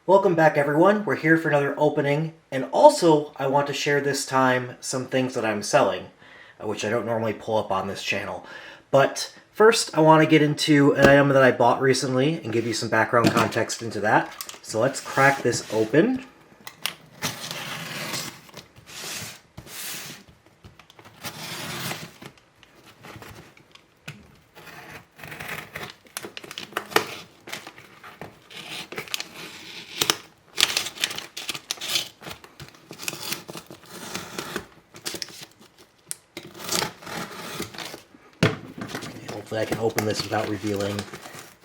Welcome back, everyone. We're here for another opening, and also I want to share this time some things that I'm selling, which I don't normally pull up on this channel. But first, I want to get into an item that I bought recently and give you some background context into that. So let's crack this open. Hopefully I can open this without revealing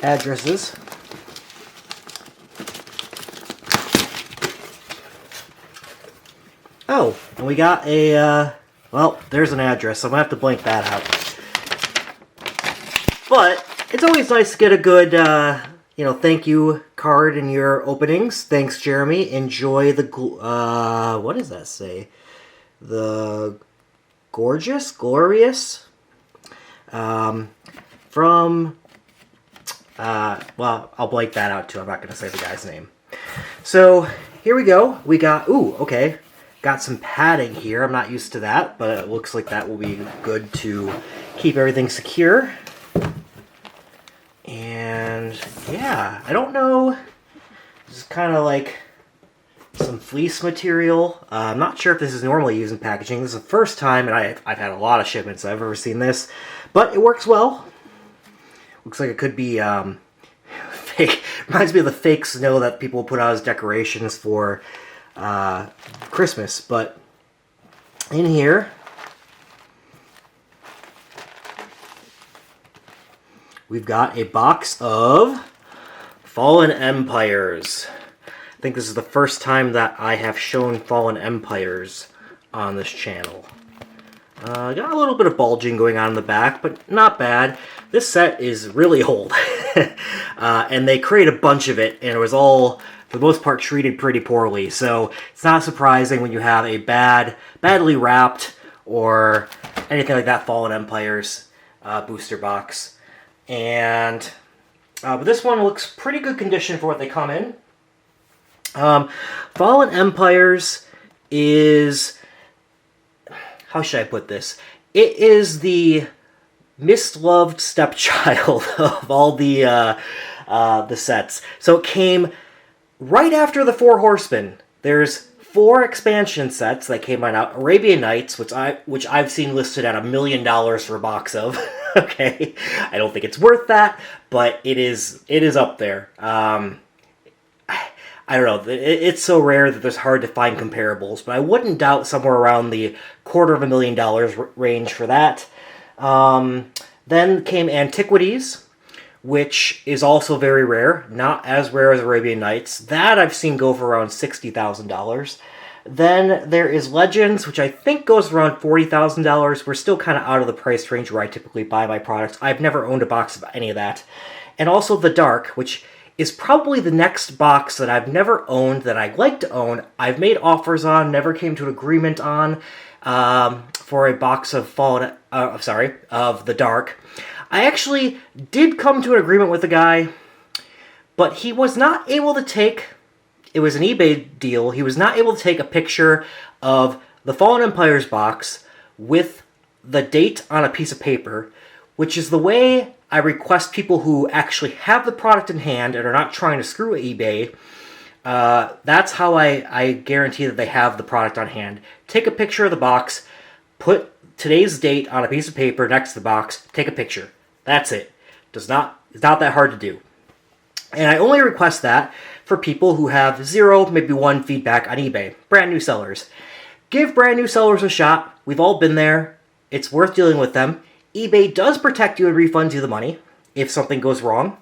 addresses. Oh, and we got a, well, there's an address, so I'm going to have to blank that out. But it's always nice to get a good, thank you card in your openings. Thanks, Jeremy. Enjoy the, what does that say? The glorious? Well, I'll blank that out too. I'm not going to say the guy's name. So, here we go. We got, okay. Got some padding here. I'm not used to that, but it looks like that will be good to keep everything secure. And, yeah, I don't know. This is kind of like some fleece material. I'm not sure if this is normally used in packaging. This is the first time, and I've had a lot of shipments I've ever seen this, but it works well. Looks like it could be fake. Reminds me of the fake snow that people put out as decorations for Christmas. But in here, we've got a box of Fallen Empires. I think this is the first time that I have shown Fallen Empires on this channel. Got a little bit of bulging going on in the back, but not bad. This set is really old. And they created a bunch of it, and it was all, for the most part, treated pretty poorly. So it's not surprising when you have a badly wrapped, or anything like that Fallen Empires booster box. And but this one looks pretty good condition for what they come in. Fallen Empires is, how should I put this? It is the misloved stepchild of all the sets. So it came right after the Four Horsemen. There's 4 expansion sets that came out. Arabian Nights, which I've seen listed at $1 million for a box of. Okay, I don't think it's worth that, but it is up there. I don't know, it's so rare that it's hard to find comparables, but I wouldn't doubt somewhere around the $250,000 range for that. Then came Antiquities, which is also very rare, not as rare as Arabian Nights. That I've seen go for around $60,000. Then there is Legends, which I think goes around $40,000. We're still kind of out of the price range where I typically buy my products. I've never owned a box of any of that. And also The Dark, which is probably the next box that I've never owned that I'd like to own. I've made offers on, never came to an agreement on, for a box of of The Dark. I actually did come to an agreement with the guy, but he was not able to take, it was an eBay deal, he was not able to take a picture of the Fallen Empires box with the date on a piece of paper, which is the way I request people who actually have the product in hand and are not trying to screw eBay. That's how I guarantee that they have the product on hand. Take a picture of the box, put today's date on a piece of paper next to the box, take a picture. That's it. It's not that hard to do. And I only request that for people who have 0, maybe 1 feedback on eBay. Brand new sellers. Give brand new sellers a shot. We've all been there. It's worth dealing with them. eBay does protect you and refunds you the money if something goes wrong.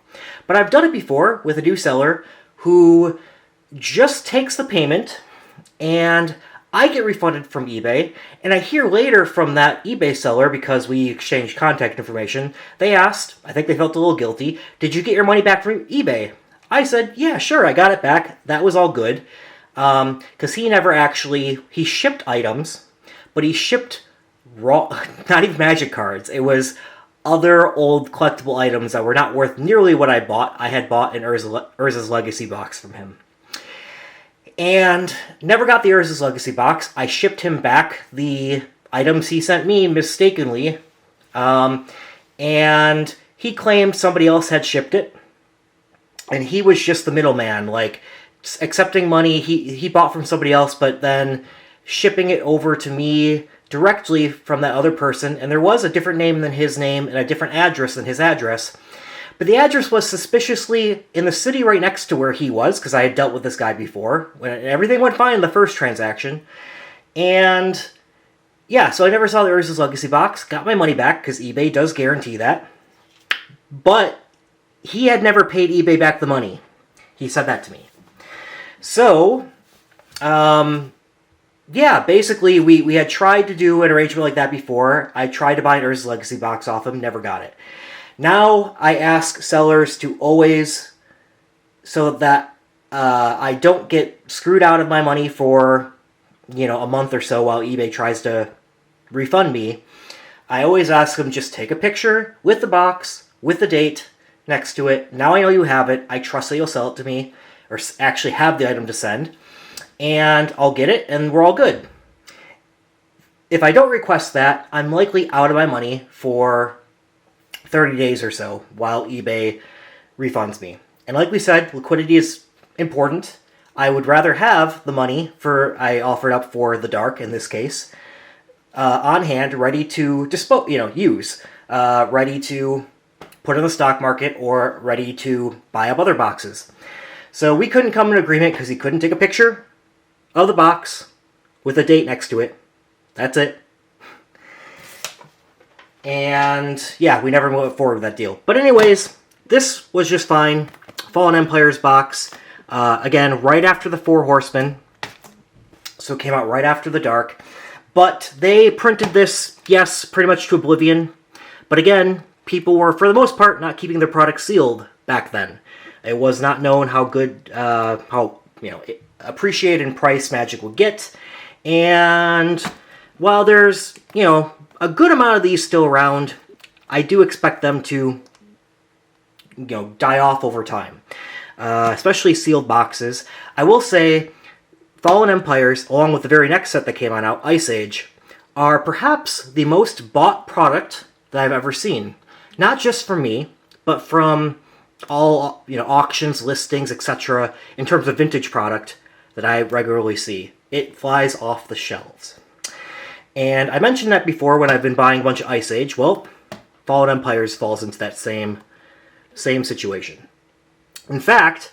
But I've done it before with a new seller who just takes the payment and I get refunded from eBay. And I hear later from that eBay seller, because we exchanged contact information, they asked, I think they felt a little guilty, did you get your money back from eBay? I said, yeah, sure, I got it back. That was all good. Because he shipped items, but he shipped raw, not even magic cards. It was other old collectible items that were not worth nearly what I bought. I had bought an Urza's Legacy box from him. And never got the Urza's Legacy box. I shipped him back the items he sent me mistakenly. And he claimed somebody else had shipped it. And he was just the middleman, like accepting money he bought from somebody else, but then shipping it over to me directly from that other person. And there was a different name than his name and a different address than his address. But the address was suspiciously in the city right next to where he was, because I had dealt with this guy before. Everything went fine in the first transaction. And yeah, so I never saw the Urza's Legacy box. Got my money back, because eBay does guarantee that. But he had never paid eBay back the money. He said that to me. So, yeah, basically we had tried to do an arrangement like that before. I tried to buy an Urza's Legacy box off him, never got it. Now I ask sellers to always, so that I don't get screwed out of my money for, a month or so while eBay tries to refund me. I always ask them, just take a picture with the box, with the date next to it. Now I know you have it. I trust that you'll sell it to me, or actually have the item to send, and I'll get it, and we're all good. If I don't request that, I'm likely out of my money for 30 days or so while eBay refunds me. And like we said, liquidity is important. I would rather have the money I offered up for the Dark in this case, on hand, ready to use, ready to put in the stock market, or ready to buy up other boxes. So we couldn't come to an agreement because he couldn't take a picture of the box with a date next to it. That's it. And yeah, we never moved forward with that deal. But anyways, this was just fine. Fallen Empires box. Again, right after the Four Horsemen. So it came out right after the Dark. But they printed this, yes, pretty much to oblivion. But again, people were, for the most part, not keeping their products sealed back then. It was not known how good, appreciated in price Magic would get. And while there's, a good amount of these still around, I do expect them to, die off over time. Especially sealed boxes. I will say, Fallen Empires, along with the very next set that came on out, Ice Age, are perhaps the most bought product that I've ever seen. Not just from me, but from all, auctions, listings, etc., in terms of vintage product that I regularly see. It flies off the shelves. And I mentioned that before when I've been buying a bunch of Ice Age. Well, Fallen Empires falls into that same situation. In fact,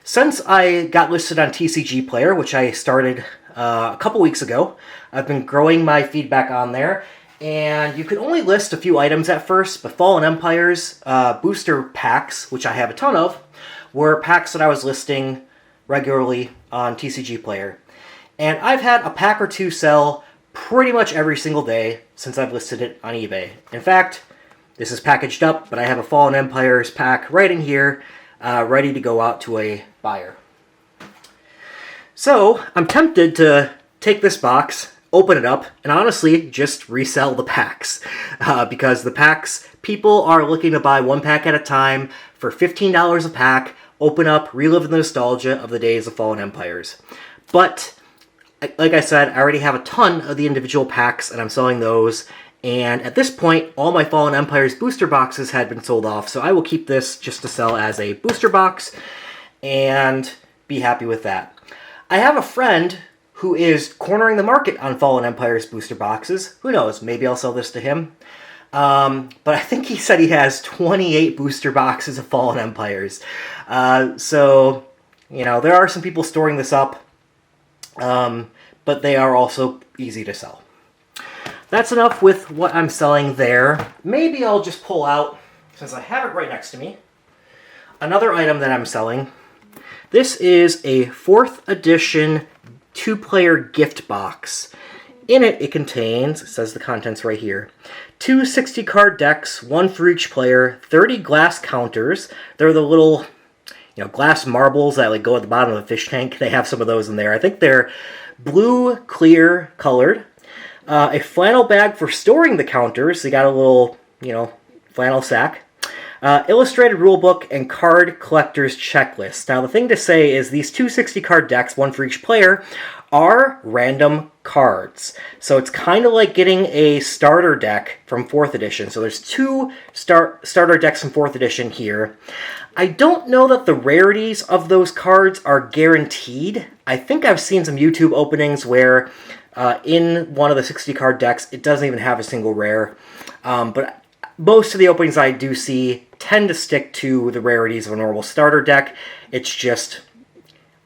since I got listed on TCG Player, which I started a couple weeks ago, I've been growing my feedback on there. And you could only list a few items at first, but Fallen Empires booster packs, which I have a ton of, were packs that I was listing regularly on TCG Player. And I've had a pack or two sell pretty much every single day since I've listed it on eBay. In fact, this is packaged up, but I have a Fallen Empires pack right in here, ready to go out to a buyer. So, I'm tempted to take this box, open it up, and honestly just resell the packs. Because the packs, people are looking to buy one pack at a time for $15 a pack, open up, relive the nostalgia of the days of Fallen Empires. But, like I said, I already have a ton of the individual packs, and I'm selling those. And at this point, all my Fallen Empires booster boxes had been sold off, so I will keep this just to sell as a booster box, and be happy with that. I have a friend who is cornering the market on Fallen Empires booster boxes. Who knows, maybe I'll sell this to him. But I think he said he has 28 booster boxes of Fallen Empires. So, there are some people storing this up, but they are also easy to sell. That's enough with what I'm selling there. Maybe I'll just pull out, since I have it right next to me, another item that I'm selling. This is a 4th edition 2-player gift box. In it, it contains, it says the contents right here, 2 60-card decks, 1 for each player, 30 glass counters. They're the little, glass marbles that go at the bottom of the fish tank. They have some of those in there. I think they're blue, clear colored. A flannel bag for storing the counters. They got a little, flannel sack. Illustrated Rulebook and Card Collector's Checklist. Now, the thing to say is these 260 card decks, one for each player, are random cards. So it's kind of like getting a starter deck from 4th edition. So there's 2 starter decks from 4th edition here. I don't know that the rarities of those cards are guaranteed. I think I've seen some YouTube openings where in one of the 60 card decks, it doesn't even have a single rare. But most of the openings I do see tend to stick to the rarities of a normal starter deck. It's just,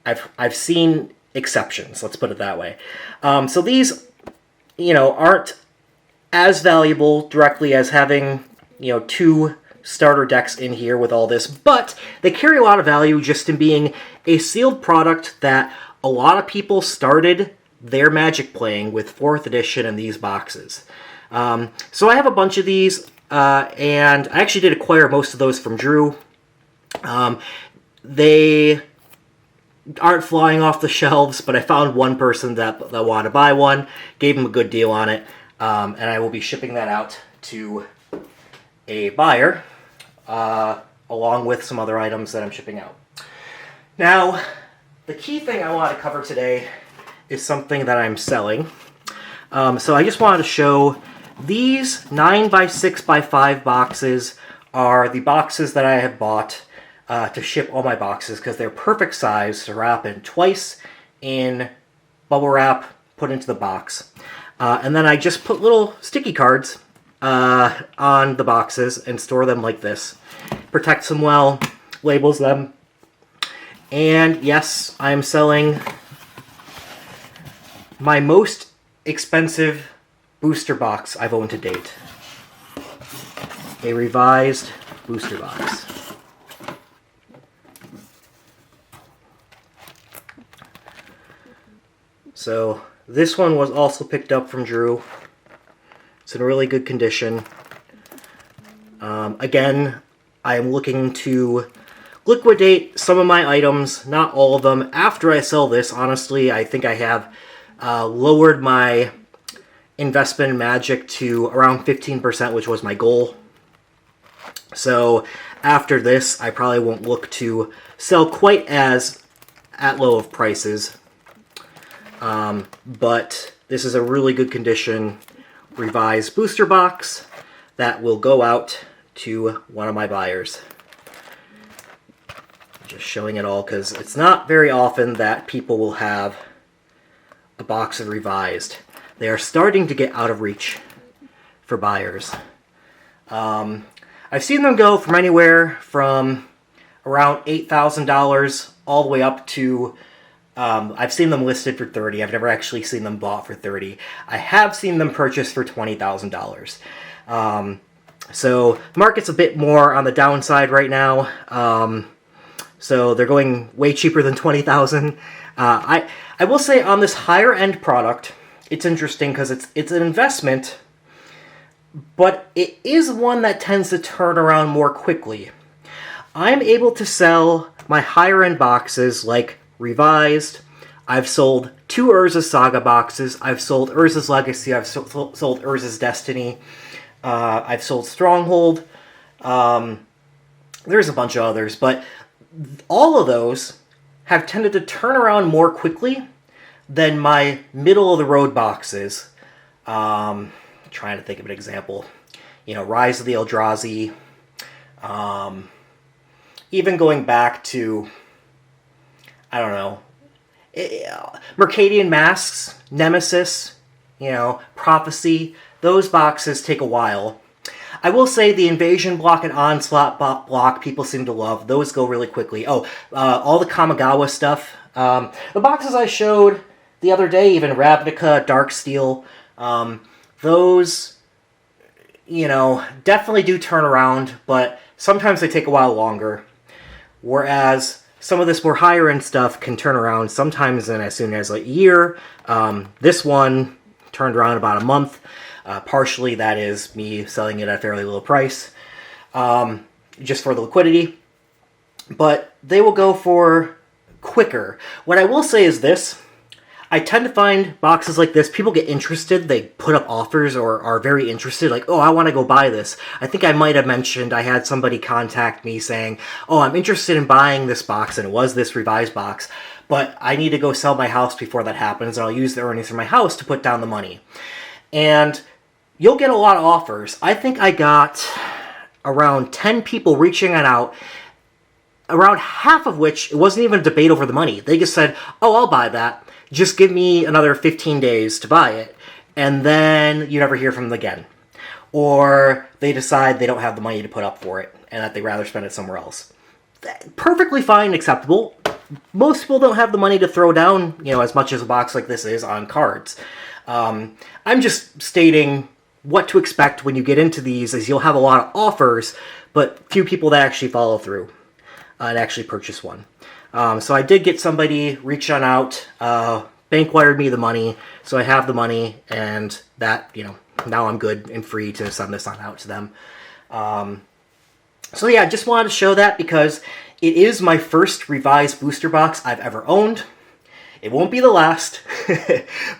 I've seen exceptions, let's put it that way. So these, aren't as valuable directly as having, 2 starter decks in here with all this, but they carry a lot of value just in being a sealed product that a lot of people started their Magic playing with 4th edition in these boxes. So I have a bunch of these, and I actually did acquire most of those from Drew. They aren't flying off the shelves, but I found one person that wanted to buy one, gave him a good deal on it, and I will be shipping that out to a buyer, along with some other items that I'm shipping out. Now, the key thing I want to cover today is something that I'm selling. So I just wanted to show these 9x6x5 boxes are the boxes that I have bought to ship all my boxes because they're perfect size to wrap in twice in bubble wrap, put into the box. And then I just put little sticky cards on the boxes and store them like this. Protects them well, labels them. And yes, I am selling my most expensive booster box I've owned to date. A revised booster box. So this one was also picked up from Drew. It's in really good condition. Again, I am looking to liquidate some of my items, not all of them. After I sell this, honestly, I think I have lowered my investment in Magic to around 15%, which was my goal. So after this, I probably won't look to sell quite as at low of prices. But this is a really good condition revised booster box that will go out to one of my buyers. Just showing it all because it's not very often that people will have a box of revised. They are starting to get out of reach for buyers. I've seen them go from anywhere from around $8,000 all the way up to I've seen them listed for $30,000. I've never actually seen them bought for $30,000. I have seen them purchased for $20,000. So the market's a bit more on the downside right now. So they're going way cheaper than $20,000. I will say on this higher end product, it's interesting because it's an investment, but it is one that tends to turn around more quickly. I'm able to sell my higher end boxes like Revised. I've sold 2 Urza's Saga boxes. I've sold Urza's Legacy. I've sold Urza's Destiny. I've sold Stronghold. There's a bunch of others, but all of those have tended to turn around more quickly than my middle-of-the-road boxes. Trying to think of an example. Rise of the Eldrazi. Even going back to, I don't know, Mercadian Masks, Nemesis, Prophecy. Those boxes take a while. I will say the Invasion block and Onslaught block people seem to love. Those go really quickly. All the Kamigawa stuff. The boxes I showed the other day, even Ravnica, Darksteel, those, definitely do turn around, but sometimes they take a while longer. Whereas some of this more higher-end stuff can turn around sometimes in as soon as a year. This one turned around about a month. Partially that is me selling it at a fairly low price, just for the liquidity. But they will go for quicker. What I will say is this. I tend to find boxes like this, people get interested, they put up offers or are very interested, like, oh, I want to go buy this. I think I might have mentioned I had somebody contact me saying, oh, I'm interested in buying this box, and it was this revised box, but I need to go sell my house before that happens, and I'll use the earnings from my house to put down the money. And you'll get a lot of offers. I think I got around 10 people reaching out, around half of which, it wasn't even a debate over the money. They just said, oh, I'll buy that. Just give me another 15 days to buy it. And then you never hear from them again. Or they decide they don't have the money to put up for it and that they'd rather spend it somewhere else. Perfectly fine and acceptable. Most people don't have the money to throw down, as much as a box like this is on cards. I'm just stating what to expect when you get into these, is you'll have a lot of offers, but few people that actually follow through and actually purchase one. So I did get somebody reach on out, bank wired me the money, so I have the money, and that, now I'm good and free to send this on out to them. So yeah, just wanted to show that because it is my first revised booster box I've ever owned. It won't be the last,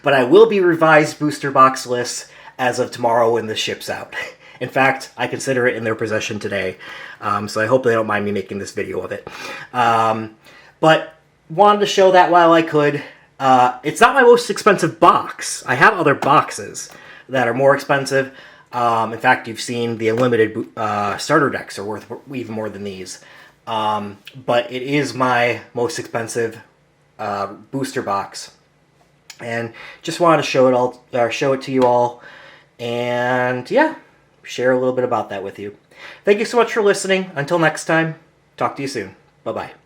but I will be revised booster box lists as of tomorrow when this ships out. In fact, I consider it in their possession today, so I hope they don't mind me making this video of it. But wanted to show that while I could. It's not my most expensive box. I have other boxes that are more expensive. In fact, you've seen the unlimited starter decks are worth even more than these. But it is my most expensive booster box. And just wanted to show it to you all. And yeah, share a little bit about that with you. Thank you so much for listening. Until next time, talk to you soon. Bye-bye.